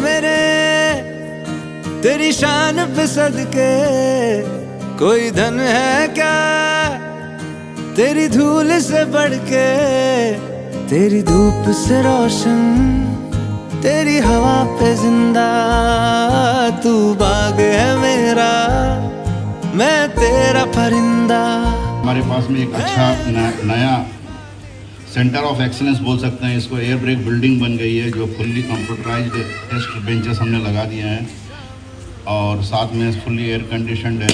मेरे तेरी शान पे सदके, कोई धन है क्या तेरी धूल से बढ़ के, तेरी धूप से रोशन, तेरी हवा पे जिंदा, तू बाग है मेरा, मैं तेरा परिंदा। हमारे पास में एक अच्छा नया सेंटर ऑफ एक्सीलेंस बोल सकते हैं इसको, एयर ब्रेक बिल्डिंग बन गई है जो फुल्ली कंप्यूटराइज्ड टेस्ट बेंचेस हमने लगा दिए हैं और साथ में फुल्ली एयर कंडीशनड है।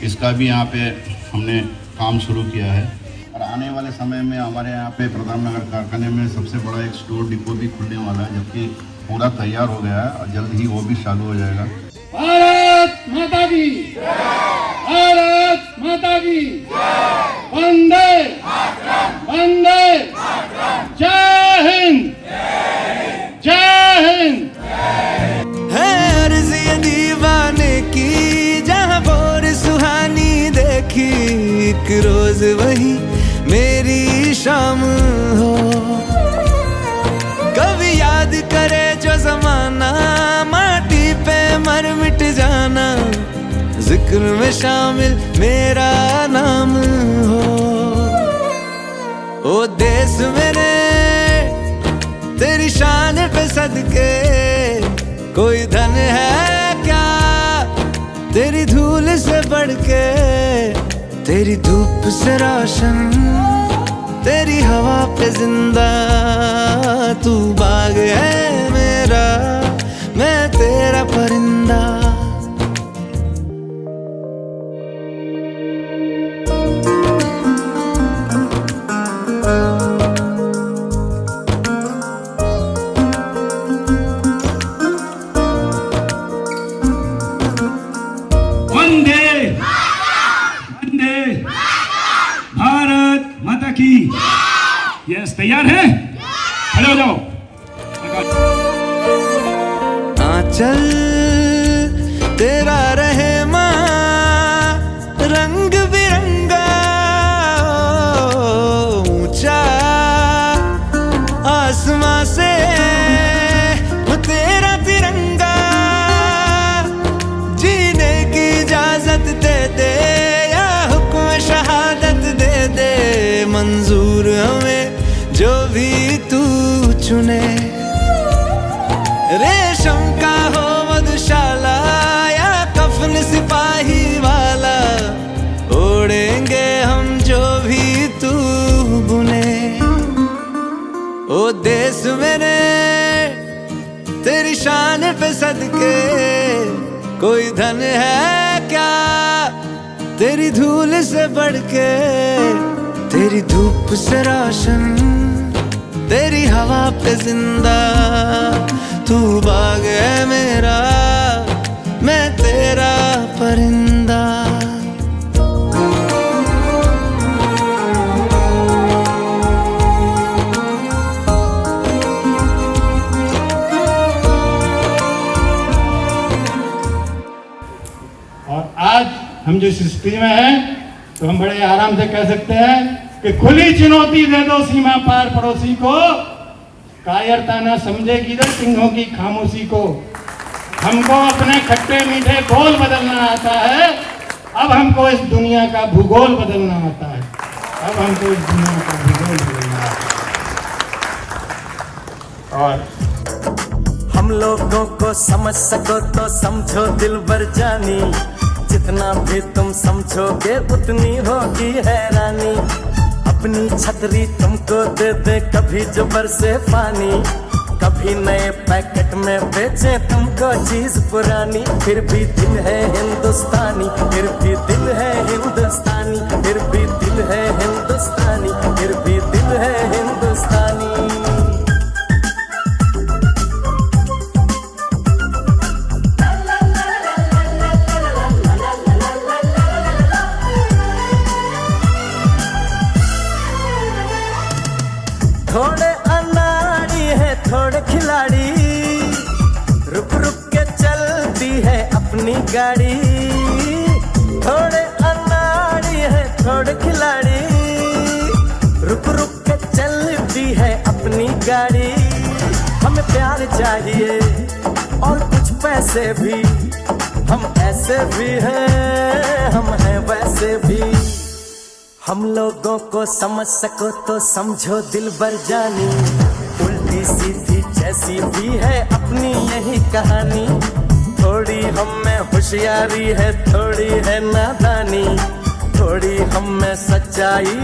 इसका भी यहाँ पे हमने काम शुरू किया है और आने वाले समय में हमारे यहाँ पे प्रतापनगर कारखाने में सबसे बड़ा एक स्टोर डिपो भी खुलने वाला है, जबकि पूरा तैयार हो गया है और जल्द ही वो भी चालू हो जाएगा। भारत माता की, भारत माता की, वंदे वंदे, जय हिंद, जय हिंद। है अर्ज़ ये दीवाने की जहाँ बोर सुहानी देखी, एक रोज वही मेरी शाम हो, कभी याद करे जो जमाना, माटी पे मर मिट जाना, जिक्र में शामिल मेरा नाम हो। ओ देश मेरे तेरी शान पे सदके, कोई धन है क्या तेरी धूल से बढ़ के, तेरी धूप से रोशन, तेरी हवा पे जिंदा, तू बाग है मेरा, मैं तेरा परिंदा। वंदे वंदे, भारत माता की। यस, तैयार है? खड़े हो जाओ। आंचल तेरा रहे माँ, रंग बिरंगा, ऊंचा आसमां से वो तेरा तिरंगा, जीने की इजाजत दे दे या हुक्म शहादत दे दे, मंजूर हमें जो भी तू चुने, रेशम का हो मधुशाला या कफन सिपाही वाला, ओढ़ेंगे हम जो भी तू बुने। ओ देश मेरे तेरी शान पे सदके, कोई धन है क्या तेरी धूल से बढ़ के, तेरी धूप से रोशन, तेरी हवा पे जिंदा, तू बाग है मेरा, मैं तेरा परिंदा। और आज हम जो स्थिति में हैं तो हम बड़े आराम से कह सकते हैं कि खुली चुनौती दे दो सीमा पार पड़ोसी को, कायरता न समझेगी इधर सिंहों की खामोशी को। हमको अपने खट्टे मीठे बोल बदलना आता है, अब हमको इस दुनिया का भूगोल बदलना आता है, अब हमको इस दुनिया का भूगोल बदलना आता है। और हम लोगों को समझ सको तो समझो दिलबर जानी, जितना भी तुम समझोगे उतनी होगी हैरानी। अपनी छतरी तुमको दे दे कभी जो बरसे पानी, कभी नए पैकेट में बेचे तुमको चीज पुरानी, फिर भी दिल है हिंदुस्तानी, फिर भी दिल है हिंदुस्तानी, फिर भी दिल है हिंदुस्तानी, फिर भी दिल है हिंदुस्तानी। थोड़े अनाड़ी है थोड़े खिलाड़ी, रुक रुक के चलती है अपनी गाड़ी। थोड़े अनाड़ी है थोड़े खिलाड़ी, रुक रुक के चलती है अपनी गाड़ी। हमें प्यार चाहिए और कुछ पैसे भी, हम ऐसे भी हैं, हम हैं वैसे भी। हम लोगों को समझ सको तो समझो दिलबर जानी, उल्टी सीधी जैसी भी है अपनी यही कहानी। थोड़ी हम में होशियारी है, थोड़ी है नादानी, थोड़ी हम में सच्चाई